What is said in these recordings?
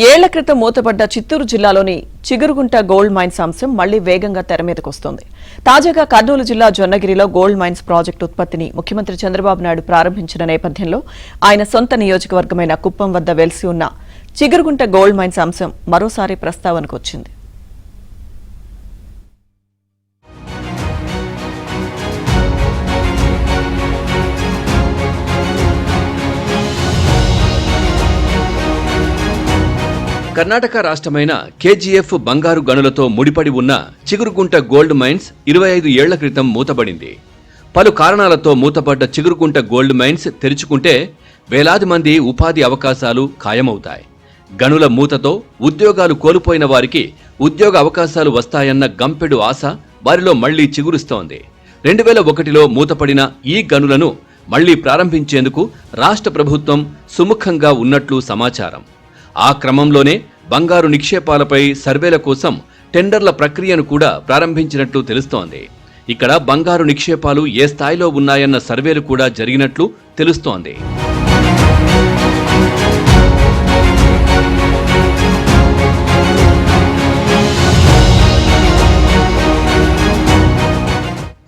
ఏళ్ల క్రితం మూతపడ్డ చిత్తూరు జిల్లాలోని చిగురుగుంట గోల్డ్ మైన్స్ అంశం మళ్లీ వేగంగా తెరమీదకొస్తోంది. తాజాగా కర్నూలు జిల్లా జొన్నగిరిలో గోల్డ్ మైన్స్ ప్రాజెక్టు ఉత్పత్తిని ముఖ్యమంత్రి చంద్రబాబు నాయుడు ప్రారంభించిన నేపథ్యంలో ఆయన సొంత నియోజకవర్గమైన కుప్పం వద్ద వెలిసి ఉన్న చిగురుగుంట గోల్డ్ మైన్స్ అంశం మరోసారి ప్రస్తావనకు వచ్చింది. కర్ణాటక రాష్ట్రమైన కేజీఎఫ్ బంగారు గనులతో ముడిపడి ఉన్న చిగురుగుంట గోల్డ్ మైన్స్ 25 ఏళ్ల క్రితం మూతబడింది. పలు కారణాలతో మూతపడ్డ చిగురుగుంట గోల్డ్ మైన్స్ తెరుచుకుంటే వేలాది మంది ఉపాధి అవకాశాలు ఖాయమవుతాయి. గనుల మూతతో ఉద్యోగాలు కోల్పోయిన వారికి ఉద్యోగ అవకాశాలు వస్తాయన్న గంపెడు ఆశ వారిలో మళ్లీ చిగురుస్తోంది. 2001లో మూతపడిన ఈ గనులను మళ్లీ ప్రారంభించేందుకు రాష్ట్ర ప్రభుత్వం సుముఖంగా ఉన్నట్లు సమాచారం. ఆ క్రమంలోనే బంగారు నిక్షేపాలపై సర్వేల కోసం టెండర్ల ప్రక్రియను కూడా ప్రారంభించినట్లు తెలుస్తోంది. ఇక్కడ బంగారు నిక్షేపాలు ఏ స్థాయిలో ఉన్నాయన్న సర్వేలు కూడా జరిగినట్లు తెలుస్తోంది.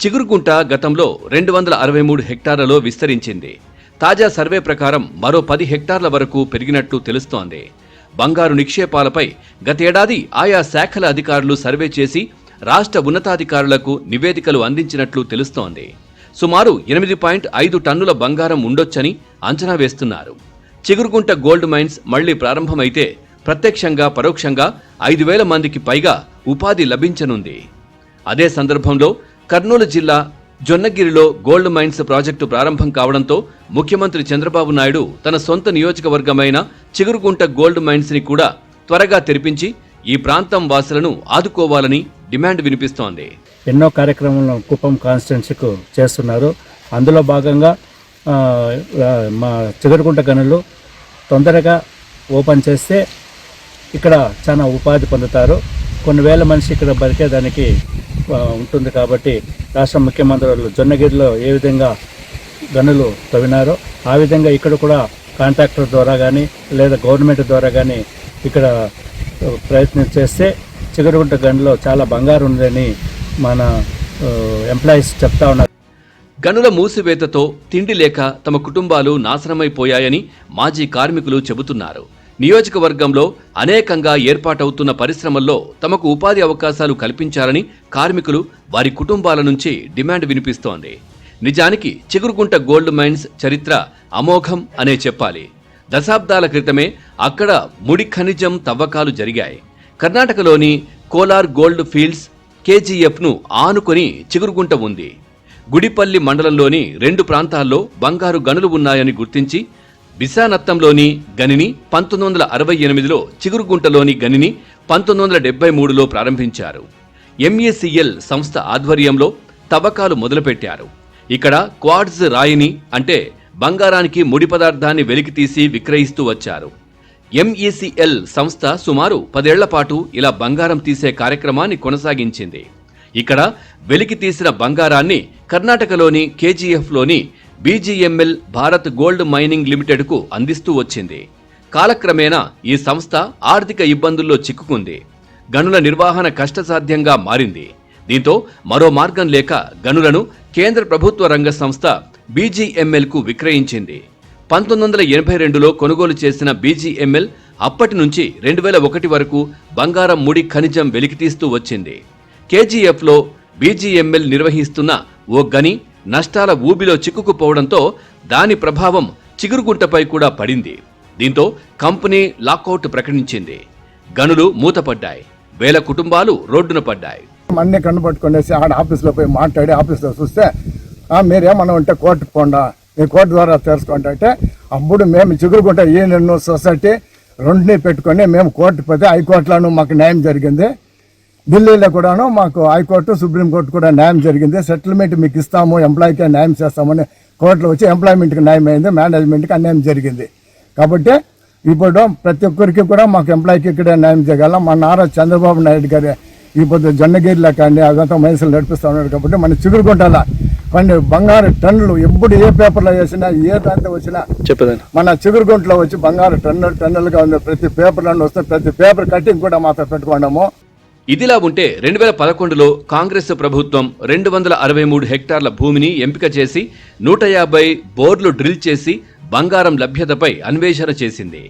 చిగురుగుంట గతంలో 263 హెక్టార్లలో విస్తరించింది. తాజా సర్వే ప్రకారం మరో 10 హెక్టార్ల వరకు పెరిగినట్లు తెలుస్తోంది. బంగారు నిక్షేపాలపై గతేడాది ఆయా శాఖల అధికారులు సర్వే చేసి రాష్ట్ర ఉన్నతాధికారులకు నివేదికలు అందించినట్లు తెలుస్తోంది. సుమారు 8.5 టన్నుల బంగారం ఉండొచ్చని అంచనా వేస్తున్నారు. చిగురుగుంట గోల్డ్ మైన్స్ మళ్లీ ప్రారంభమైతే ప్రత్యక్షంగా పరోక్షంగా 5,000 మందికి పైగా ఉపాధి లభించనుంది. అదే సందర్భంలో కర్నూలు జిల్లా జొన్నగిరిలో గోల్డ్ మైన్స్ ప్రాజెక్టు ప్రారంభం కావడంతో ముఖ్యమంత్రి చంద్రబాబు నాయుడు తన సొంత నియోజకవర్గమైన చిగురుగుంట గోల్డ్ మైన్స్ ని కూడా త్వరగా తెరిపించి ఈ ప్రాంతం వాసులను ఆదుకోవాలని డిమాండ్ వినిపిస్తోంది. ఎన్నో కార్యక్రమాలను కుప్పం కాన్స్టిట్యున్సీకు చేస్తున్నారు. అందులో భాగంగా మా చిగురుగుంట గనులు తొందరగా ఓపెన్ చేస్తే ఇక్కడ చాలా ఉపాధి పొందుతారు. కొన్ని వేల మనిషి ఇక్కడ బతికేదానికి ఉంటుంది. కాబట్టి రాష్ట్ర ముఖ్యమంత్రులు జొన్నగిరిలో ఏ విధంగా గనులు తవ్వినారో ఆ విధంగా ఇక్కడ కూడా కాంట్రాక్టర్ ద్వారా కానీ లేదా గవర్నమెంట్ ద్వారా కానీ ఇక్కడ ప్రయత్నం చేస్తే చిగురుగుంట గనులో చాలా బంగారు ఉందని మన ఎంప్లాయీస్ చెప్తా ఉన్నారు. గనుల మూసివేతతో తిండి లేక తమ కుటుంబాలు నాశనమైపోయాయని మాజీ కార్మికులు చెబుతున్నారు. నియోజకవర్గంలో అనేకంగా ఏర్పాటవుతున్న పరిశ్రమల్లో తమకు ఉపాధి అవకాశాలు కల్పించాలని కార్మికులు వారి కుటుంబాల నుంచి డిమాండ్ వినిపిస్తోంది. నిజానికి చిగురుగుంట గోల్డ్ మైన్స్ చరిత్ర అమోఘం అనే చెప్పాలి. దశాబ్దాల క్రితమే అక్కడ ముడి ఖనిజం తవ్వకాలు జరిగాయి. కర్ణాటకలోని కోలార్ గోల్డ్ ఫీల్డ్స్ కేజీఎఫ్ను ఆనుకొని చిగురుగుంట ఉంది. గుడిపల్లి మండలంలోని 2 ప్రాంతాల్లో బంగారు గనులు ఉన్నాయని గుర్తించి విశానత్తంలోని గనిని 1968లో, చిగురుగుంటలోని గనిని 1973లో ప్రారంభించారు. MECL సంస్థ ఆధ్వర్యంలో తవ్వకాలు మొదలుపెట్టారు. ఇక్కడ క్వార్ట్జ్ రాయిని అంటే బంగారానికి ముడి పదార్థాన్ని వెలికితీసి విక్రయిస్తూ వచ్చారు. MECL సంస్థ సుమారు 10 ఏళ్ల పాటు ఇలా బంగారం తీసే కార్యక్రమాన్ని కొనసాగించింది. ఇక్కడ వెలికి తీసిన బంగారాన్ని కర్ణాటకలోని KGFలోని BGML భారత్ గోల్డ్ మైనింగ్ లిమిటెడ్కు అందిస్తూ వచ్చింది. కాలక్రమేణా ఈ సంస్థ ఆర్థిక ఇబ్బందుల్లో చిక్కుకుంది. గనుల నిర్వహణ కష్టసాధ్యంగా మారింది. దీంతో మరో మార్గం లేక గనులను కేంద్ర ప్రభుత్వ రంగ సంస్థ BGMLకు విక్రయించింది. 1982లో కొనుగోలు చేసిన BGML అప్పటి నుంచి 2001 వరకు బంగారం ముడి ఖనిజం వెలికితీస్తూ వచ్చింది. KGFలో BGML నిర్వహిస్తున్న ఓ గని నష్టాల ఊబిలో చిక్కుకుపోవడంతో దాని ప్రభావం చిగురుగుంటపై కూడా పడింది. దీంతో కంపెనీ లాకౌట్ ప్రకటించింది. గనులు మూతపడ్డాయి. వేల కుటుంబాలు రోడ్డున పడ్డాయి. అన్నీ కన్నుపట్టుకునేసి ఆడ ఆఫీస్లో పోయి మాట్లాడి ఆఫీస్లో చూస్తే మీరేమన్నా ఉంటే కోర్టుకు పోండా, మీ కోర్టు ద్వారా తెలుసుకోండి అంటే అప్పుడు మేము చిగురుగుంట యూనియన్ సొసైటీ రెండుని పెట్టుకొని మేము కోర్టు పోతే హైకోర్టులోనూ మాకు న్యాయం జరిగింది. ఢిల్లీలో కూడాను మాకు హైకోర్టు సుప్రీంకోర్టు కూడా న్యాయం జరిగింది. సెటిల్మెంట్ మీకు ఇస్తాము, ఎంప్లాయీకి న్యాయం చేస్తామని కోర్టులో వచ్చి ఎంప్లాయ్మెంట్కి న్యాయం అయింది, మేనేజ్మెంట్కి అన్యాయం జరిగింది. కాబట్టి ఇప్పుడు ప్రతి ఒక్కరికి కూడా మాకు ఎంప్లాయీకి ఇక్కడ న్యాయం చేయగలం. మా నారా చంద్రబాబు నాయుడు గారు ఇప్పుడు జొన్నగిరిలో కానీ అదంతా మైన్సులు నడిపిస్తూ ఉన్నారు. కాబట్టి మన చిగురుగుంటల బంగారు టన్నులు ఎప్పుడు ఏ పేపర్లో వేసినా ఏ దాంతో వచ్చినా చెప్పేదాన్ని మన చిగురుగుంటలో వచ్చి బంగారు టన్నులుగా ఉంది. ప్రతి పేపర్లో వస్తే ప్రతి పేపర్ కటింగ్ కూడా మాతో పెట్టుకున్నాము. ఇదిలా ఉంటే 2011లో కాంగ్రెస్ ప్రభుత్వం 263 హెక్టార్ల భూమిని ఎంపిక చేసి 150 బోర్లు డ్రిల్ చేసి బంగారం లభ్యతపై అన్వేషణ చేసింది.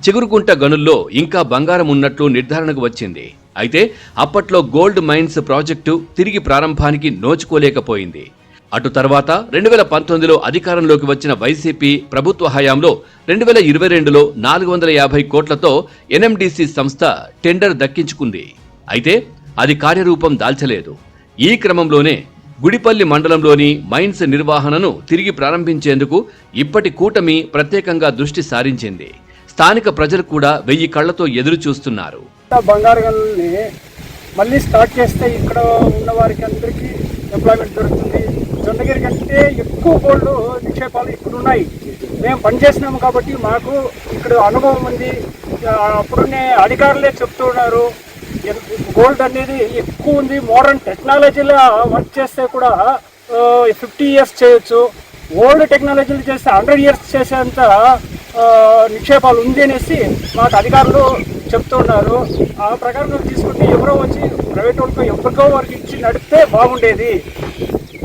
చిగురుకుంట గనుల్లో ఇంకా బంగారం ఉన్నట్లు నిర్ధారణకు వచ్చింది. అయితే అప్పట్లో గోల్డ్ మైన్స్ ప్రాజెక్టు తిరిగి ప్రారంభానికి నోచుకోలేకపోయింది. అటు తర్వాత 2019లో అధికారంలోకి వచ్చిన వైసీపీ ప్రభుత్వ హయాంలో 2022లో 450 కోట్లతో ఎన్ఎండిసి సంస్థ టెండర్ దక్కించుకుంది. అయితే అది కార్యరూపం దాల్చలేదు. ఈ క్రమంలోనే గుడిపల్లి మండలంలోని మైన్స్ నిర్వహణను తిరిగి ప్రారంభించేందుకు ఇప్పటి కూటమి ప్రత్యేకంగా దృష్టి సారించింది. స్థానిక ప్రజలు కూడా 1000 కళ్లతో ఎదురు చూస్తున్నారు. బంగారు గనుల్ని మళ్ళీ స్టార్ట్ చేస్తే ఇక్కడ ఉన్న వారికి అందరికీ ఎంప్లాయ్మెంట్ దొరుకుతుంది. జొన్నగిరి కంటే ఎక్కువ గోల్డ్ నిక్షేపాలు ఇక్కడ ఉన్నాయి. మేము పనిచేసినాము కాబట్టి మాకు ఇక్కడ అనుభవం ఉంది. అప్పుడునే అధికారులే చెప్తున్నారు గోల్డ్ అనేది ఎక్కువ ఉంది. మోడర్న్ టెక్నాలజీలో వర్క్ చేస్తే కూడా 50 ఇయర్స్ చేయొచ్చు. ఓల్డ్ టెక్నాలజీలు చేస్తే 100 ఇయర్స్ చేసేంత నిక్షేపాలు ఉంది అనేసి మాకు అధికారులు చెప్తున్నారు. ఆ ప్రకారం తీసుకుంటే ఎవరో వచ్చి ప్రైవేట్ వాళ్ళకి ఎవరికో వారికి ఇచ్చి నడిపితే బాగుండేది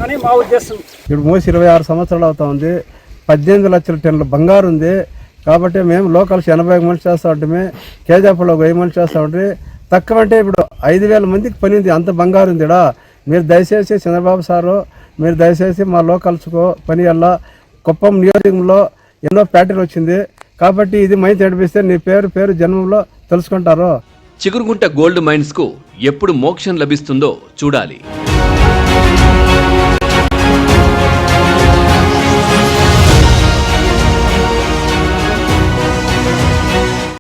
అని మా ఉద్దేశం. ఇప్పుడు మూసి 26 సంవత్సరాలు అవుతా ఉంది. 18 లక్షల టన్నుల బంగారు ఉంది. కాబట్టి మేము లోకల్స్ 80 మంది చేస్తూ ఉంటామే, కేజాపులో 1000 మంది చేస్తూ ఉంటే తక్కువ అంటే ఇప్పుడు 5000 మందికి పని ఉంది. అంత బంగారు ఉంది. మీరు దయచేసి చంద్రబాబు సారు మీరు దయచేసి మా లోకల్స్కు పని వల్ల కుప్పం నియోజకంలో ఎన్నో ఫ్యాక్టరీలు వచ్చింది. కాబట్టి ఇది మైన్స్ నడిపిస్తే నీ పేరు జన్మంలో తెలుసుకుంటారు. చిగురుగుంట గోల్డ్ మైన్స్ కు ఎప్పుడు మోక్షం లభిస్తుందో చూడాలి.